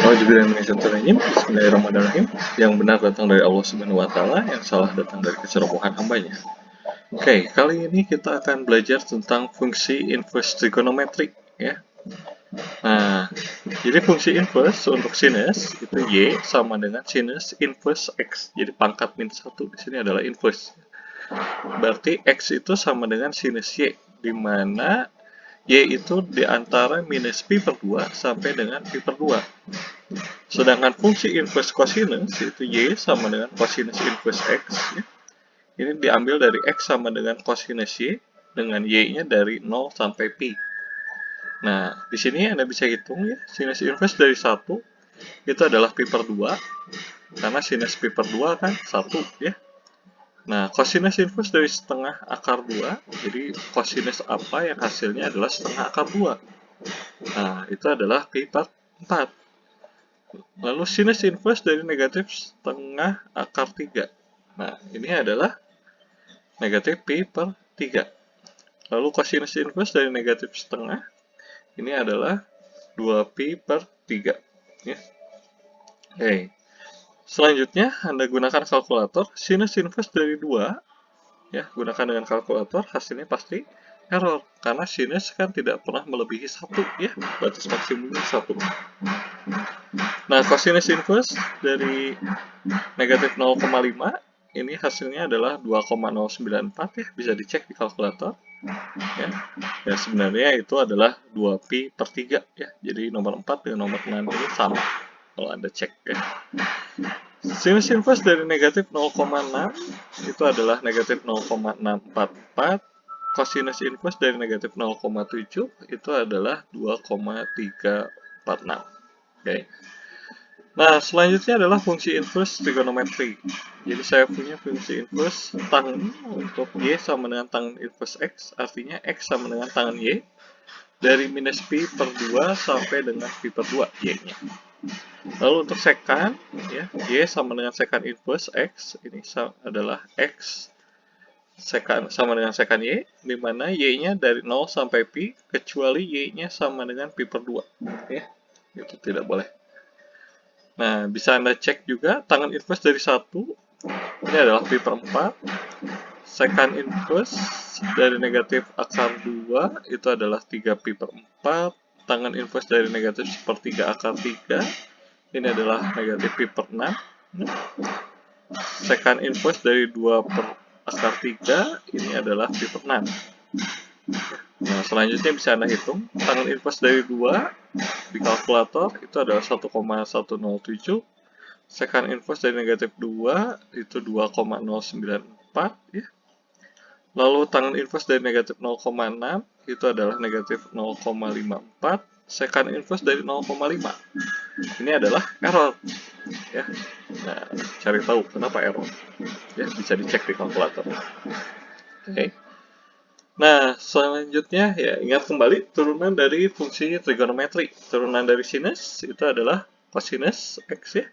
Bismillahirrahmanirrahim. Yang benar datang dari Allah Subhanahu wa Ta'ala, yang salah datang dari kecerobohan hambanya. Oke, kali ini kita akan belajar tentang fungsi inverse trigonometri, ya. Nah, jadi fungsi inverse untuk sinus itu y sama dengan sinus inverse x. Jadi pangkat min 1 di sini adalah inverse. Berarti x itu sama dengan sinus y, di mana y itu di antara minus pi per 2 sampai dengan pi per 2. Sedangkan fungsi inverse cosinus itu y sama dengan cosinus inverse x. Ya. Ini diambil dari x sama dengan cosinus y, dengan y-nya dari 0 sampai pi. Nah, di sini Anda bisa hitung ya, sinus inverse dari 1 itu adalah pi per 2, karena sinus pi per 2 kan 1 ya. Nah, cosinus inverse dari setengah akar 2, jadi cosinus apa yang hasilnya adalah setengah akar 2. Nah, itu adalah pi per 4. Lalu sinus inverse dari negatif setengah akar 3. Nah, ini adalah negatif pi per 3. Lalu cosinus inverse dari negatif setengah, ini adalah 2pi per 3. Ya. Oke. Selanjutnya, Anda gunakan kalkulator. Sinus inverse dari 2, ya, gunakan dengan kalkulator, hasilnya pasti error. Karena sinus kan tidak pernah melebihi 1, ya, batas maksimumnya 1. Nah, cosinus inverse dari negatif 0,5, ini hasilnya adalah 2,094 ya, bisa dicek di kalkulator. Ya. Ya, sebenarnya itu adalah 2pi per 3 ya. Jadi nomor 4 dengan nomor 6 ini sama kalau Anda cek ya. Sinus inverse dari negatif 0,6 itu adalah negatif 0,644. Cosinus inverse dari negatif 0,7 itu adalah 2,346. Oke. Nah, selanjutnya adalah fungsi inverse trigonometri. Jadi saya punya fungsi inverse tangen untuk y sama dengan tangen inverse x, artinya x sama dengan tangen y, dari minus pi per 2 sampai dengan pi per 2 y-nya. Lalu untuk sekan, ya, y sama dengan sekan inverse x, ini adalah x sekan sama dengan sekan y, di mana y-nya dari 0 sampai pi, kecuali y-nya sama dengan pi per 2. Ya, itu tidak boleh. Nah, bisa Anda cek juga tangen inverse dari 1, ini adalah pi per 4. Sekan inverse dari negatif akar 2, itu adalah 3 pi per 4. Tangen inverse dari negatif sepertiga akar 3, ini adalah negatif pi per 6. Sekan inverse dari 2 per akar 3, ini adalah pi per 6. Nah, selanjutnya bisa Anda hitung. Tangen inverse dari 2 di kalkulator itu adalah 1,107. Sekan inverse dari negatif 2 itu 2,094 ya. Lalu tangen inverse dari negatif 0,6 itu adalah negatif 0,54. Sekan inverse dari 0,5. Ini adalah error ya. Nah, cari tahu kenapa error. Ya, bisa dicek di kalkulator. Oke. Nah, selanjutnya ya, ingat kembali turunan dari fungsi trigonometri. Turunan dari sinus itu adalah cosinus x ya.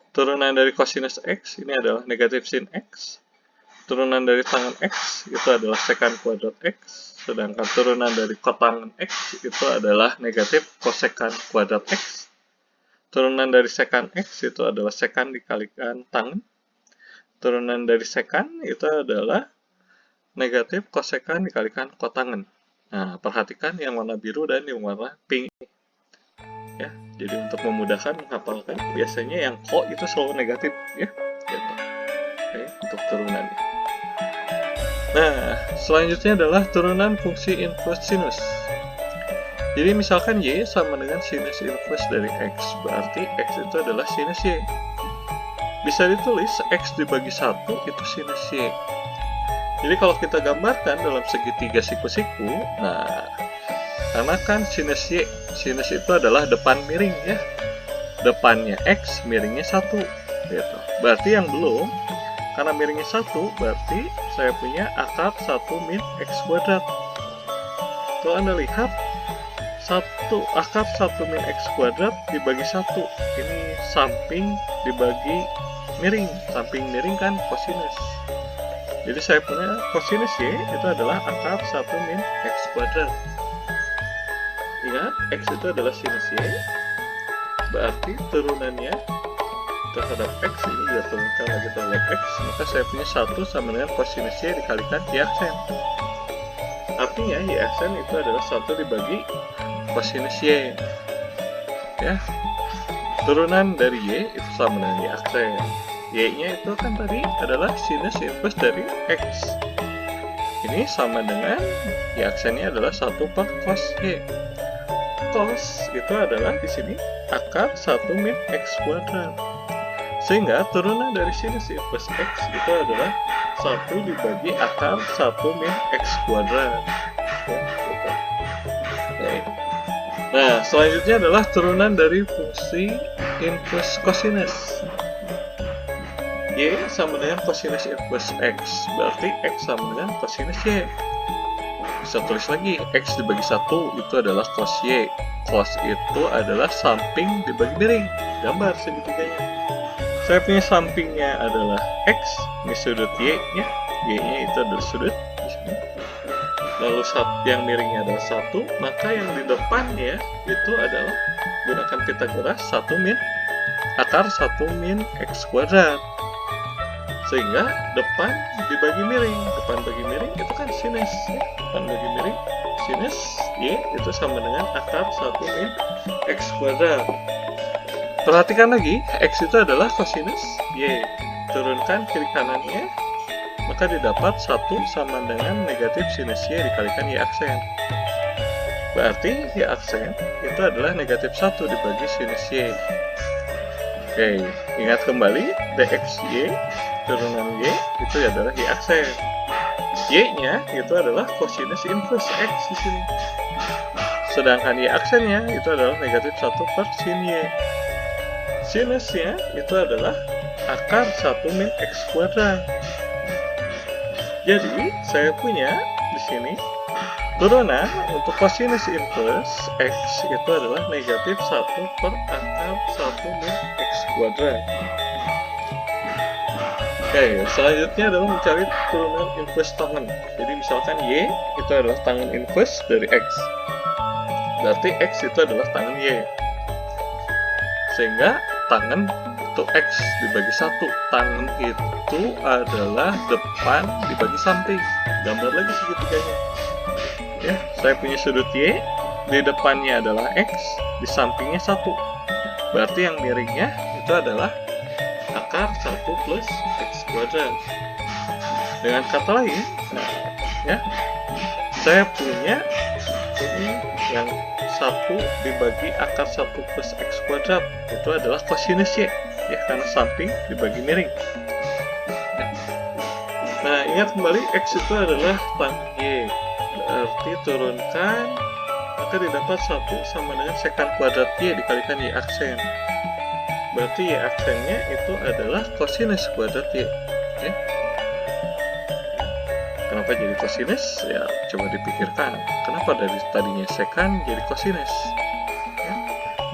Turunan dari cosinus x ini adalah negatif sin x. Turunan dari tangen x itu adalah sekan kuadrat x. Sedangkan turunan dari kotangen x itu adalah negatif kosekan kuadrat x. Turunan dari sekan x itu adalah sekan dikalikan tangen. Turunan dari sekan itu adalah negatif kosekan dikalikan kotangen. Nah, perhatikan yang warna biru dan yang warna pink. Ya, jadi untuk memudahkan menghafalkan, biasanya yang ko itu selalu negatif, ya. Gitu. Oke, untuk turunannya. Nah, selanjutnya adalah turunan fungsi inverse sinus. Jadi misalkan y sama dengan sinus inverse dari x, berarti x itu adalah sinus y. Bisa ditulis x dibagi 1 itu sinus y. Jadi kalau kita gambarkan dalam segitiga siku-siku, nah, karena kan sinus y, sinus itu adalah depan miring ya. Depannya x, miringnya 1. Gitu. Berarti yang belum, karena miringnya 1, berarti saya punya akar 1 min x kuadrat. Kalau Anda lihat, akar 1 min x kuadrat dibagi 1. Ini samping dibagi miring. Samping miring kan kosinus. Jadi saya punya cosinus y itu adalah akar 1 min x kuadrat. Ingat, x itu adalah sinus y. berarti turunannya terhadap X ini juga turunkan lagi terhadap X, maka saya punya 1 sama dengan kosinus Y dikalikan Y aksen. Artinya Y aksen itu adalah 1 dibagi kosinus Y. Ya, turunan dari Y itu sama dengan Y aksen. Y-nya itu kan tadi adalah sinus inverse dari X. Ini sama dengan Y aksennya adalah 1 per cos Y. Cos itu adalah di sini akar 1 min X kuadrat. Sehingga turunan dari sinus inverse X itu adalah 1 dibagi akar 1 min X kuadrat. Oke. Nah, selanjutnya adalah turunan dari fungsi inverse cosinus. Y sama dengan cosinus inverse X, berarti X sama dengan cosinus Y. Bisa tulis lagi, X dibagi 1 itu adalah cos Y. Cos itu adalah samping dibagi miring. Gambar segitiganya. Saya punya sampingnya adalah X, ini sudut Y-nya. Y-nya itu adalah sudut di sini. Lalu yang miringnya adalah 1, maka yang di depannya itu adalah gunakan Pitagoras 1 min akar 1 min X kuadrat. Sehingga depan dibagi miring. Depan bagi miring itu kan sinus. Depan bagi miring sinus Y itu sama dengan akar 1 min X kuadrat. Perhatikan lagi, X itu adalah kosinus Y. Turunkan kiri kanannya, maka didapat 1 sama dengan negatif sinus Y dikalikan Y aksen. Berarti Y aksen itu adalah negatif 1 dibagi sinus Y. Oke, ingat kembali dxy turunan Y itu adalah Y aksen. Y-nya itu adalah kosinus inverse X di sini. Sedangkan Y aksennya itu adalah negatif 1 per sin Y. Sinusnya itu adalah akar 1 min X kuadrat. Jadi, saya punya di sini turunan untuk kosinus inverse X itu adalah negatif 1 per akar 1 min X kuadrat. Oke, selanjutnya adalah mencari turunan inverse tangen. Jadi misalkan Y itu adalah tangen inverse dari X. Berarti X itu adalah tangen Y. Sehingga tangen itu X dibagi 1. Tangen itu adalah depan dibagi samping. Gambar lagi segitiganya. Ya, saya punya sudut Y, di depannya adalah X, di sampingnya 1. Berarti yang miringnya itu adalah akar 1 plus X kuadrat. Dengan kata lain, ya, saya punya ini yang 1 dibagi akar 1 plus X kuadrat itu adalah kosinus Y, ya, karena samping dibagi miring. Nah, ingat kembali X itu adalah tangen Y, berarti turunkan, maka didapat 1 sama dengan sekant kuadrat Y dikalikan Y aksen. Berarti Y aksennya itu adalah kosinus kuadrat Y. Ya. Kenapa jadi kosinus? Ya, coba dipikirkan. Kenapa dari tadinya sekant jadi kosinus? Ya.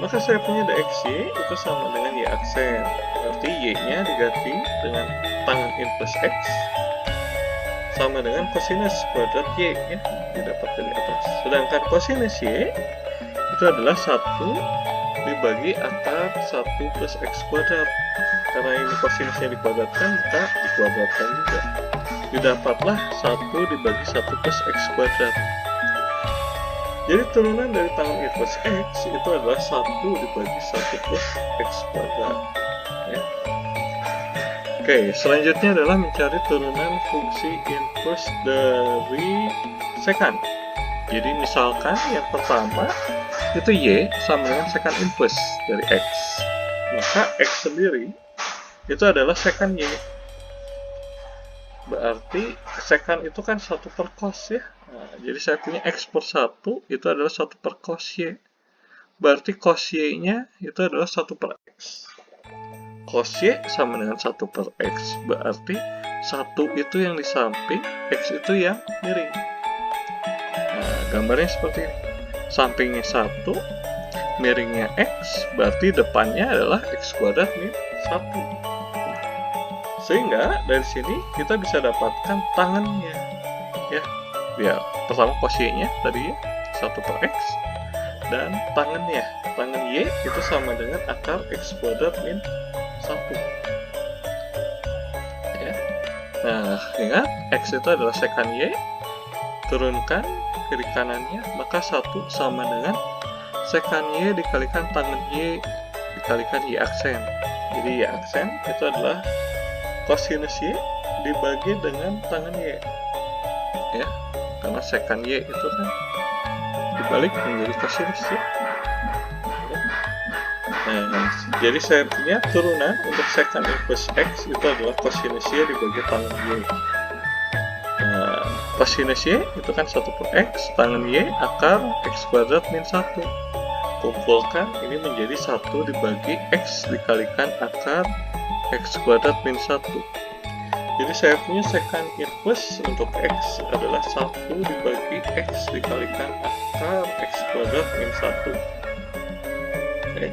Maka saya punya dxy itu sama dengan Y aksen. Berarti Y-nya diganti dengan tangen inverse X sama dengan kosinus kuadrat Y, ya, didapat dari atas. Sedangkan kosinus Y itu adalah 1 dibagi akar 1 plus X kuadrat. Karena ini kosinusnya dikuadratkan, maka dikuadratkan juga. Didapatlah 1 dibagi 1 plus X kuadrat. Jadi turunan dari tangen inverse X itu adalah 1 dibagi 1 plus X kuadrat. Ya. Oke, selanjutnya adalah mencari turunan fungsi inverse dari sekant. Jadi misalkan yang pertama itu Y sama dengan sekant inverse dari X. Maka X sendiri itu adalah sekant Y. Berarti sekant itu kan 1 per cos, ya. Nah, jadi saya punya X per 1 itu adalah 1 per cos Y. Berarti cos Y-nya itu adalah 1 per X. Cos Y sama dengan 1 per X. Berarti 1 itu yang di samping, X itu yang miring. Nah, gambarnya seperti ini. Sampingnya 1, miringnya X, berarti depannya adalah X kuadrat min 1. Sehingga dari sini kita bisa dapatkan tangennya. Ya, pertama cos Y-nya tadi ya, 1 per X. dan tangannya. Tangan Y itu sama dengan akar X kuadrat min 1. Ya. Nah, ingat X itu adalah sekan Y, turunkan kiri kanannya, maka 1 sama dengan sekan Y dikalikan tangan Y dikalikan Y aksen. Jadi Y aksen itu adalah kosinus Y dibagi dengan tangan Y, ya, karena sekan Y itu kan dibalik menjadi kosinus Y. Nah, jadi saya punya turunan untuk sekan inverse X itu adalah kosinus Y dibagi tangan Y. Nah, kosinus Y itu kan 1 per X, tangan Y akar X kuadrat min 1. Kumpulkan, ini menjadi 1 dibagi X dikalikan akar X kuadrat min 1. Jadi saya punya sekan inverse untuk X adalah 1 dibagi X dikalikan akar X kuadrat min 1. Oke.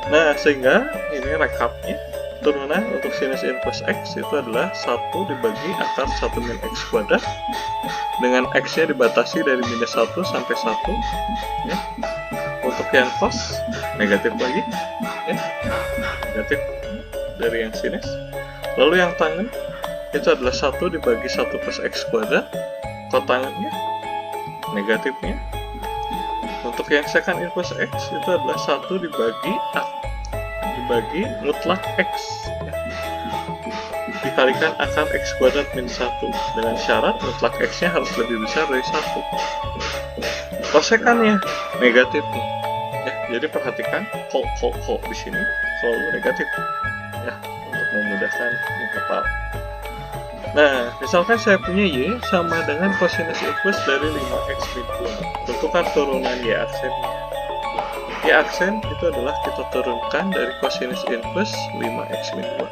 Nah, sehingga ini rekapnya, turunan untuk sinus inverse X itu adalah 1 dibagi akar 1 min X kuadrat, dengan X nya dibatasi dari minus 1 sampai 1, ya. Untuk yang cos, negatif lagi, ya. Negatif dari yang sinus. Lalu yang tangen itu adalah 1 dibagi 1 plus X kuadrat, kotangannya, negatifnya. Untuk yang secant inverse X itu adalah 1 dibagi mutlak X, ya, dikalikan akar X kuadrat min 1, dengan syarat mutlak X nya harus lebih besar dari 1. Kosekannya negatif nih, ya. Jadi perhatikan kol di sini selalu negatif, ya, untuk memudahkan menghafal. Nah, misalkan saya punya Y sama dengan kosinus inverse dari 5X min 2. Tentukan turunan Y aksennya. Y aksen itu adalah kita turunkan dari kosinus inverse 5X min 2.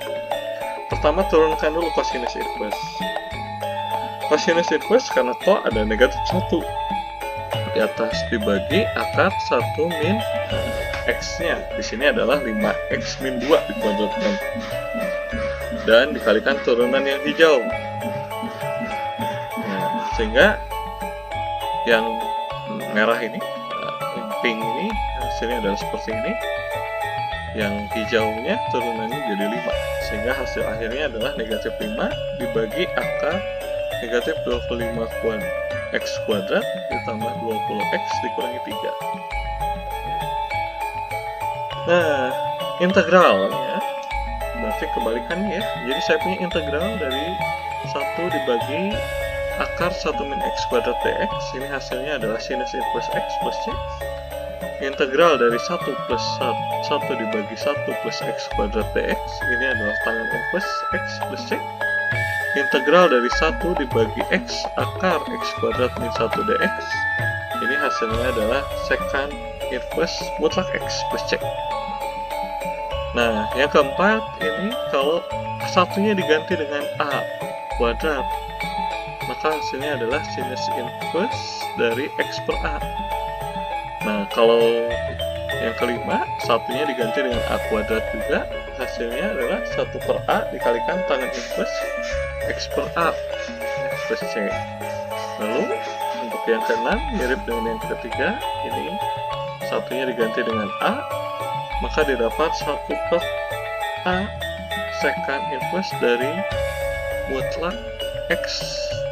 Pertama, turunkan dulu kosinus inverse. Kosinus inverse karena to ada negatif 1 di atas dibagi akar 1 min X-nya. Di sini adalah 5X min 2 dikuadratkan. Dan dikalikan turunan yang hijau. Nah, sehingga yang merah ini, yang pink ini, hasilnya adalah seperti ini. Yang hijaunya turunannya jadi 5. Sehingga hasil akhirnya adalah negatif 5 dibagi akar negatif 25 X kuadrat ditambah 20X dikurangi 3. Nah, integralnya berarti kebalikannya, ya. Jadi saya punya integral dari 1 dibagi akar 1 min X kuadrat dx. Ini hasilnya adalah sinus inverse X plus C. Integral dari 1 plus 1 dibagi 1 plus X kuadrat dx. Ini adalah tangen inverse X plus C. Integral dari 1 dibagi X akar X kuadrat min 1 dx. Ini hasilnya adalah secant inverse mutlak X plus C. Nah, yang keempat ini kalau satunya diganti dengan A kuadrat, maka hasilnya adalah sinus inverse dari X per A. Nah, kalau yang kelima, satunya diganti dengan A kuadrat juga, hasilnya adalah 1 per A dikalikan tangen inverse X per A, X plus C. Lalu, untuk yang keenam, mirip dengan yang ketiga, ini satunya diganti dengan A, maka didapat 1 per A secant inverse dari mutlak X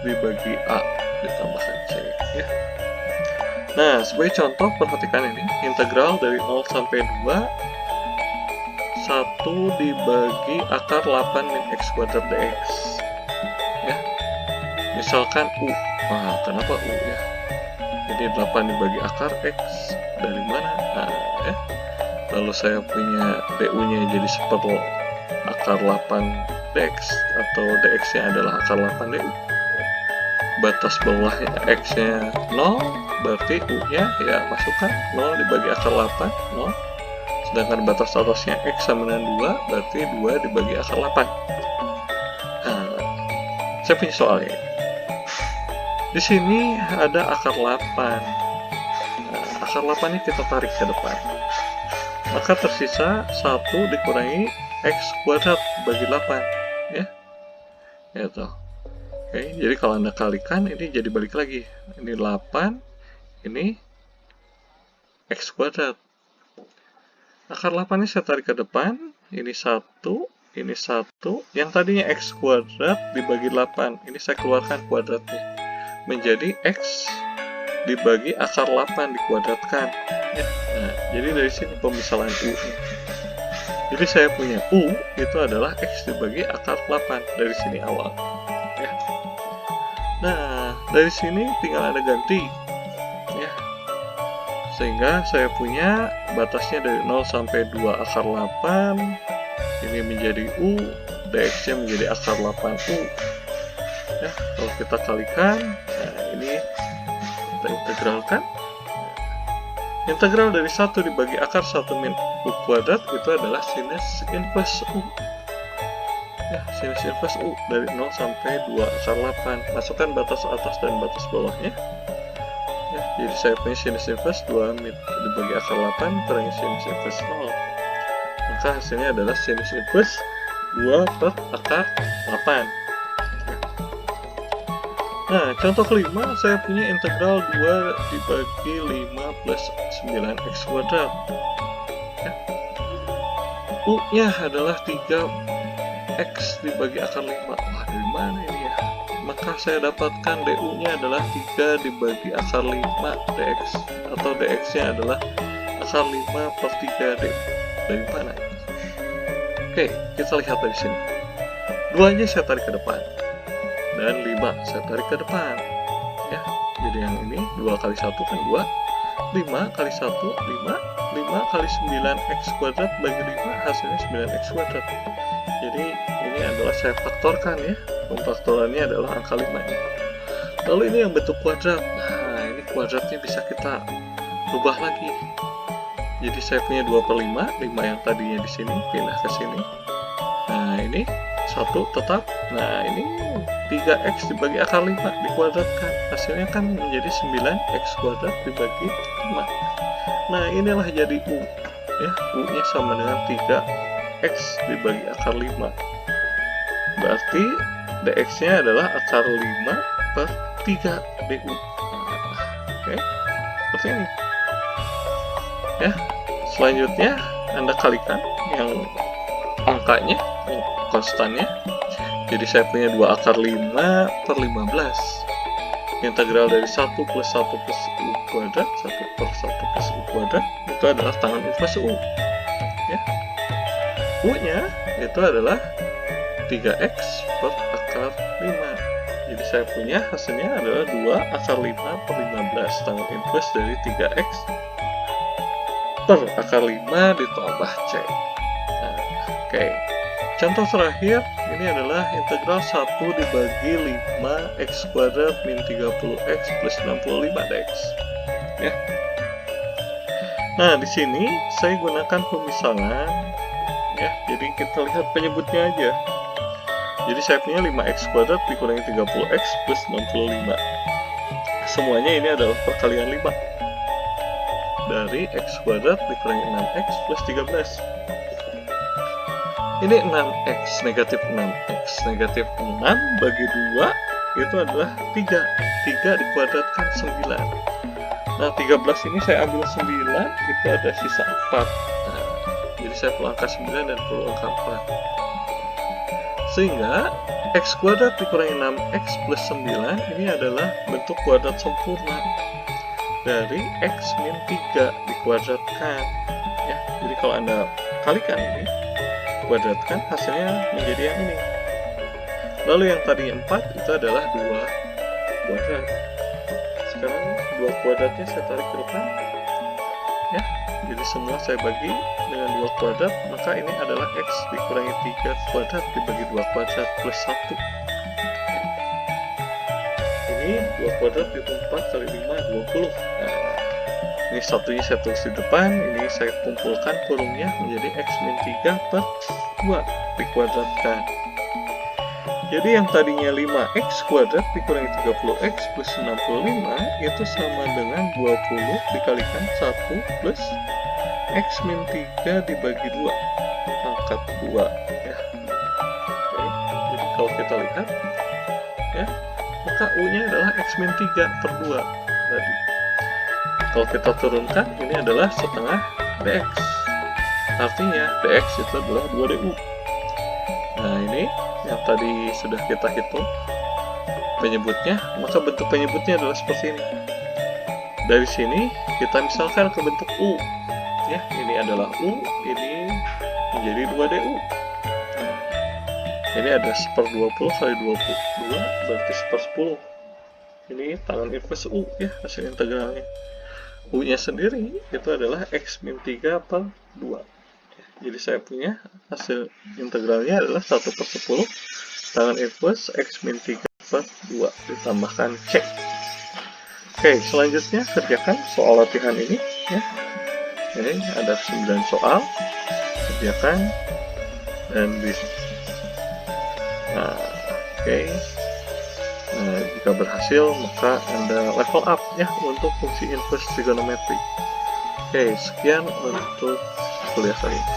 dibagi A ditambahkan C, ya. Nah, sebagai contoh perhatikan ini, integral dari 0 sampai 2 1 dibagi akar 8 min X kuadrat dx, ya. Misalkan U. Nah, kenapa U, ya? Jadi 8 dibagi akar X dari mana? Nah, ya. Lalu saya punya DU-nya jadi seperti akar 8 dx, atau dx-nya adalah akar 8 DU. Batas bawahnya X-nya 0, berarti U-nya ya masukkan 0 dibagi akar 8, 0. Sedangkan batas atasnya X sama dengan 2, berarti 2 dibagi akar 8. Nah, saya punya soalnya. Di sini ada akar 8. Nah, akar 8 ini kita tarik ke depan. Maka tersisa 1 dikurangi X kuadrat bagi 8, ya. Gitu. Oke, jadi kalau Anda kalikan, ini jadi balik lagi. Ini 8, ini X kuadrat. Akar 8 ini saya tarik ke depan, ini 1, ini 1, yang tadinya X kuadrat dibagi 8, ini saya keluarkan kuadratnya, menjadi X dibagi akar 8 dikuadratkan. Ya. Nah, jadi dari sini pemisahan U nya. Jadi saya punya U itu adalah X dibagi akar 8 dari sini awal. Ya. Nah, dari sini tinggal Anda ganti. Ya. Sehingga saya punya batasnya dari 0 sampai 2 akar 8. Ini menjadi U, dx-nya menjadi akar 8U. Ya, kalau kita kalikan, nah ini kita integralkan. Integral dari 1 dibagi akar 1 min U kuadrat itu adalah sinus inverse U. Ya, sinus inverse U dari 0 sampai 2 akar 8. Masukkan batas atas dan batas bawahnya. Ya, jadi saya punya sinus inverse 2 min dibagi akar 8 kurangi sinus inverse 0. Maka hasilnya adalah sinus inverse 2 per akar 8. Nah, contoh kelima, saya punya integral 2 dibagi 5 plus 9x kuadrat. Ya. U-nya adalah 3x dibagi akar 5. Wah, dari mana ini ya? Maka saya dapatkan du-nya adalah 3 dibagi akar 5 dx. Atau dx-nya adalah akar 5 per 3 d. Dari mana? Oke, kita lihat dari sini. 2-nya saya tarik ke depan. Dan 5 saya tarik ke depan. Ya, jadi yang ini 2 kali 1 kan 2. 5 kali 1, 5. 5 kali 9x kuadrat bagi 5 hasilnya 9x kuadrat. Jadi ini adalah saya faktorkan ya. Pemfaktorannya adalah angka 5 ini. Lalu ini yang bentuk kuadrat. Nah, ini kuadratnya bisa kita rubah lagi. Jadi saya punya 2 per 5. 5 yang tadinya di sini pindah ke sini. Nah, ini 1 tetap. Nah, ini 3x dibagi akar 5 dikuadratkan. Hasilnya kan menjadi 9x kuadrat dibagi 5. Nah, inilah jadi U. Ya, U-nya sama dengan 3x dibagi akar 5. Berarti dx-nya adalah akar 5 per 3 du. Oke, seperti ini. Ya, selanjutnya Anda kalikan yang angkanya, yang konstannya. Jadi saya punya 2 akar 5 per 15. Integral dari 1 plus 1 plus U kuadrat, 1 per 1 plus U kuadrat, itu adalah tangan inverse U. Ya. U-nya itu adalah 3x per akar 5. Jadi saya punya hasilnya adalah 2 akar 5 per 15. Tangan inverse dari 3x per akar 5 ditambah C. Nah, oke. Contoh terakhir, ini adalah integral 1 dibagi 5x kuadrat min 30x plus 65 dx. Ya. Nah, di sini saya gunakan pemisahan. Ya, jadi kita lihat penyebutnya aja. Jadi saya punya 5x kuadrat dikurangi 30x plus 65. Semuanya ini adalah perkalian 5. Dari x kuadrat dikurangi 6x plus 13. Ini 6x, negatif 6x, negatif 6 bagi 2 itu adalah 3. 3 dikuadratkan 9. Nah, 13 ini saya ambil 9, itu ada sisa 4. Nah, jadi saya perlu angka 9 dan perlu angka 4. Sehingga x kuadrat dikurangi 6x plus 9 ini adalah bentuk kuadrat sempurna dari x min 3 dikuadratkan. Ya, jadi kalau Anda kalikan ini, kuadratkan, hasilnya menjadi yang ini. Lalu yang tadi 4 itu adalah 2 kuadrat. Sekarang 2 kuadratnya saya tarik ke depan. Ya, jadi semua saya bagi dengan 2 kuadrat, maka ini adalah x dikurangi 3 kuadrat dibagi 2 kuadrat plus 1. Ini 2 kuadrat itu 4 kali 5, 20. Nah, ini satunya saya tulis di depan, ini saya kumpulkan kurungnya menjadi x min 3 per 2 dikuadratkan. Jadi yang tadinya 5x kuadrat dikurangi 30x plus 65 itu sama dengan 20 dikalikan 1 plus x min 3 dibagi 2 pangkat 2. Ya. Oke. Jadi kalau kita lihat, ya, maka U-nya adalah x min 3 per 2 tadi. Kalau kita turunkan, ini adalah setengah dx. Artinya dx itu adalah 2du. Nah, ini yang tadi sudah kita hitung penyebutnya, maka bentuk penyebutnya adalah seperti ini. Dari sini kita misalkan ke bentuk u, ya, ini adalah u, ini menjadi 2du. Ini ada 1/20 kali 22 berarti 1/10. Ini tangan inverse u, ya, hasil integralnya. U nya sendiri itu adalah x min 3/2. Jadi saya punya hasil integralnya adalah 1/10 tangan inverse x min 3/2 ditambahkan c. Oke, selanjutnya kerjakan soal latihan ini, ya. Ini ada 9 soal, kerjakan dan bisa. Nah, oke. Nah, jika berhasil maka Anda level up, ya, untuk fungsi inverse trigonometry. Oke, sekian untuk kuliah kali ini.